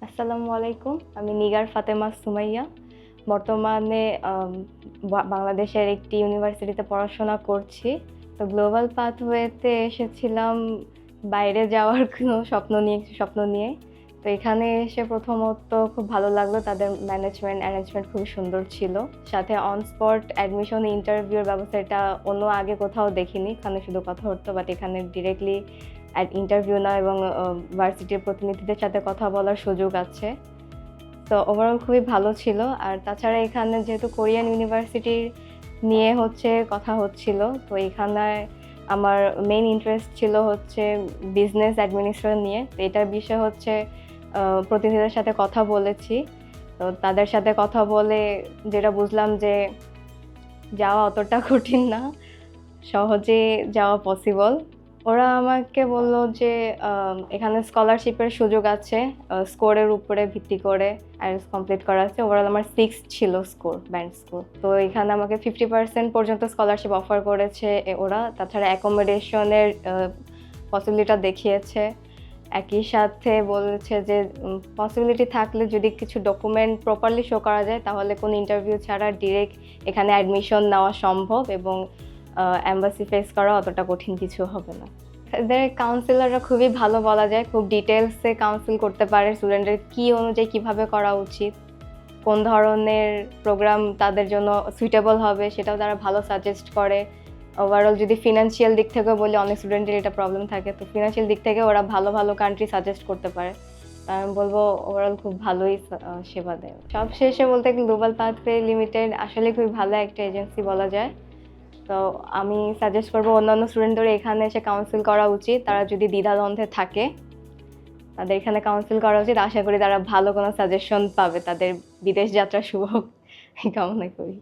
আসসালামু আলাইকুম। আমি নিগার ফাতেমা সুমাইয়া। বর্তমানে বাংলাদেশের একটি ইউনিভার্সিটিতে পড়াশোনা করছি। তো গ্লোবাল পাথওয়েতে এসেছিলাম বাইরে যাওয়ার কোনো স্বপ্ন নিয়ে। তো এখানে এসে প্রথমত খুব ভালো লাগলো। তাদের ম্যানেজমেন্ট অ্যারেঞ্জমেন্ট খুবই সুন্দর ছিল। সাথে অন স্পট অ্যাডমিশন ইন্টারভিউর ব্যবস্থা, এটা অন্য আগে কোথাও দেখিনি। এখানে শুধু কথা হতো, বাট এখানে ডিরেক্টলি ইন্টারভিউ নেওয়া এবং ভার্সিটির প্রতিনিধিদের সাথে কথা বলার সুযোগ আছে। তো ওভারঅল খুবই ভালো ছিল। আর তাছাড়া এখানে যেহেতু কোরিয়ান ইউনিভার্সিটি নিয়ে কথা হচ্ছিল, তো এখানে আমার মেইন ইন্টারেস্ট ছিল বিজনেস অ্যাডমিনিস্ট্রেশন নিয়ে। তো এটার বিষয় প্রতিনিধিদের সাথে কথা বলেছি। তো তাদের সাথে কথা বলে যেটা বুঝলাম যে যাওয়া অতটা কঠিন না, সহজে যাওয়া পসিবল। ওরা আমাকে বলল যে এখানে স্কলারশিপের সুযোগ আছে, স্কোরের উপরে ভিত্তি করে আইএলটিএস কমপ্লিট করা আছে। ওভারঅল আমার 6 ছিল স্কোর, ব্যান্ড স্কোর। তো এখানে আমাকে 50% পর্যন্ত স্কলারশিপ অফার করেছে ওরা। তাছাড়া অ্যাকোমোডেশনের পসিবিলিটি দেখিয়েছে। একই সাথে বলেছে যে পসিবিলিটি থাকলে যদি কিছু ডকুমেন্ট প্রপারলি শো করা যায়, তাহলে কোনো ইন্টারভিউ ছাড়া ডিরেক্ট এখানে অ্যাডমিশন নেওয়া সম্ভব এবং এম্বাসি ফেস করা অতটা কঠিন কিছু হবে না। এদের কাউন্সিলররা খুবই ভালো বলা যায়, খুব ডিটেলসে কাউন্সিল করতে পারে স্টুডেন্টের কী অনুযায়ী কীভাবে করা উচিত, কোন ধরনের প্রোগ্রাম তাদের জন্য সুইটেবল হবে সেটাও তারা ভালো সাজেস্ট করে। ওভারঅল যদি ফিনান্সিয়াল দিক থেকে বলি, অনেক স্টুডেন্টের এটা প্রবলেম থাকে, তো ফিনান্সিয়াল দিক থেকে ওরা ভালো ভালো কান্ট্রি সাজেস্ট করতে পারে। আমি বলবো ওভারঅল খুব ভালোই সেবা দেয়। সবশেষে বলতে গ্লোবাল পাথওয়ে লিমিটেড আসলে খুবই ভালো একটা এজেন্সি বলা যায়। তো আমি সাজেস্ট করবো অন্যান্য স্টুডেন্টদের এখানে এসে কাউন্সিল করা উচিত। তারা যদি দ্বিধাদ্বন্দ্বে থাকে, তাদের এখানে কাউন্সিল করা উচিত। আশা করি তারা ভালো কোনো সাজেশন পাবে। তাদের বিদেশ যাত্রা শুভ কামনা করি।